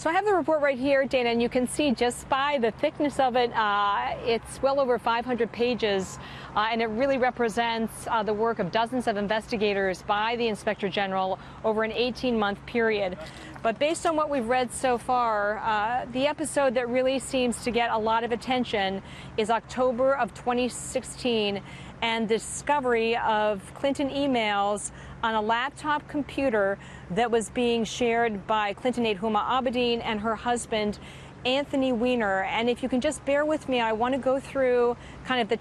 So I have the report right here, Dana, and you can see just by the thickness of it, it's well over 500 pages, and it really represents the work of dozens of investigators by the Inspector General over an 18-month period. But based on what we've read so far, the episode that really seems to get a lot of attention is October of 2016 and the discovery of Clinton emails on a laptop computer that was being shared by Clinton aide Huma Abedin and her husband, Anthony Weiner. And if you can just bear with me, I want to go through kind of the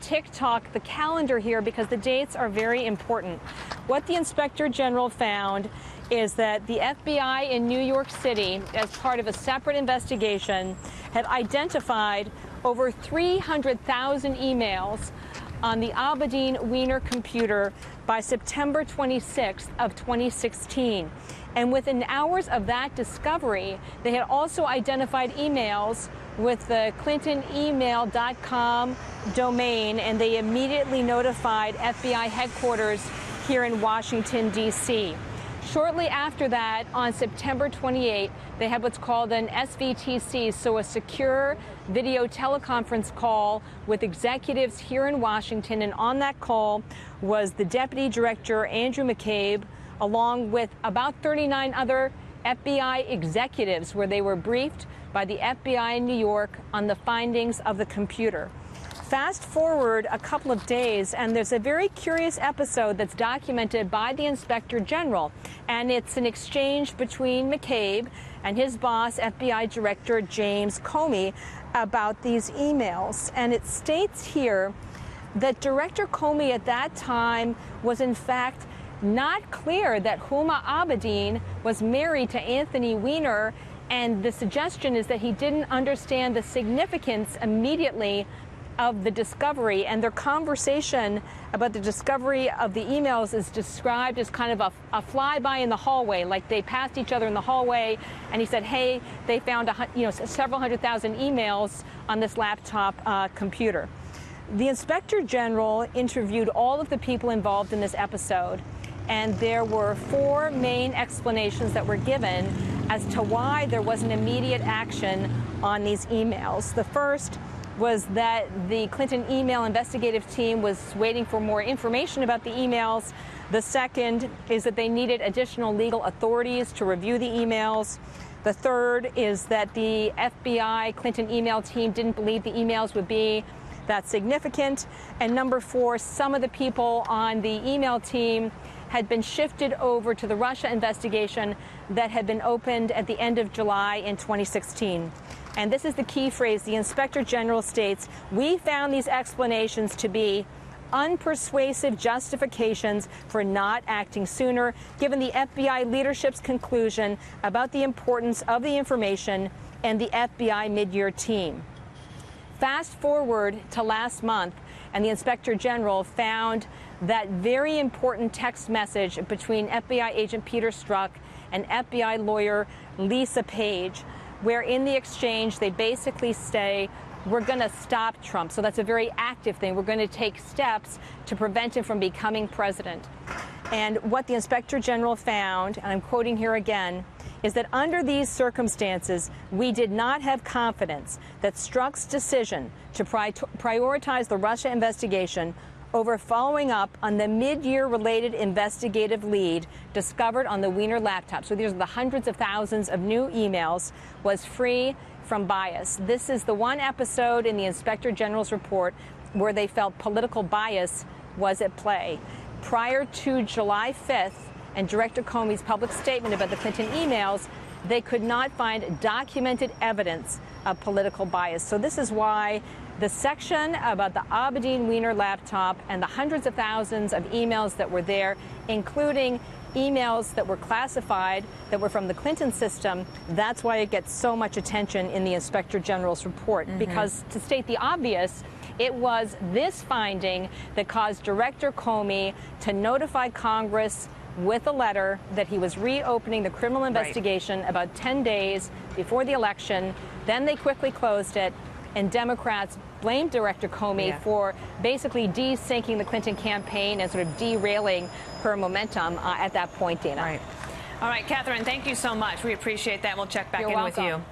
the calendar here, because the dates are very important. What the Inspector General found is that the FBI in New York City, as part of a separate investigation, had identified over 300,000 emails on the Abedin-Weiner computer by September 26th of 2016. And within hours of that discovery, they had also identified emails with the clintonemail.com domain, and they immediately notified FBI headquarters here in Washington, D.C. Shortly after that, on September 28, they had what's called an SVTC, so a secure video teleconference call with executives here in Washington. And on that call was the Deputy Director, Andrew McCabe, along with about 39 other FBI executives, where they were briefed by the FBI in New York on the findings of the computer. Fast forward a couple of days, and there's a very curious episode that's documented by the Inspector General, and it's an exchange between McCabe and his boss, FBI Director James Comey, about these emails. And it states here that Director Comey at that time was in fact not clear that Huma Abedin was married to Anthony Weiner, and the suggestion is that he didn't understand the significance immediately of the discovery. And their conversation about the discovery of the emails is described as kind of a flyby in the hallway, like they passed each other in the hallway, and he said, hey, they found several 100,000 emails on this laptop computer. The Inspector General interviewed all of the people involved in this episode, and there were four main explanations that were given as to why there wasn't immediate action on these emails. The first was that the Clinton email investigative team was waiting for more information about the emails. The second is that they needed additional legal authorities to review the emails. The third is that the FBI Clinton email team didn't believe the emails would be that significant. And number four, some of the people on the email team had been shifted over to the Russia investigation that had been opened at the end of July in 2016. And this is the key phrase. The Inspector General states, we found these explanations to be unpersuasive justifications for not acting sooner, given the FBI leadership's conclusion about the importance of the information and the FBI mid-year team. Fast forward to last month, and the Inspector General found that very important text message between FBI agent Peter Strzok and FBI lawyer Lisa Page, where in the exchange they basically say, we're going to stop Trump. So that's a very active thing. We're going to take steps to prevent him from becoming president. And what the Inspector General found, and I'm quoting here again, is that under these circumstances, we did not have confidence that Strzok's decision to prioritize the Russia investigation over following up on the mid-year related investigative lead discovered on the Weiner laptop, so these are the hundreds of thousands of new emails, was free from bias. This is the one episode in the Inspector General's report where they felt political bias was at play. Prior to July 5th and Director Comey's public statement about the Clinton emails, they could not find documented evidence of political bias. So this is why the section about the Abedin-Weiner laptop and the hundreds of thousands of emails that were there, including emails that were classified, that were from the Clinton system, that's why it gets so much attention in the Inspector General's report. Because, to state the obvious, it was this finding that caused Director Comey to notify Congress with a letter that he was reopening the criminal investigation about 10 days before the election. Then they quickly closed it, and Democrats blamed Director Comey for basically de-syncing the Clinton campaign and sort of derailing her momentum at that point, Dana. All right, Catherine, thank you so much. We appreciate that. We'll check back in with you.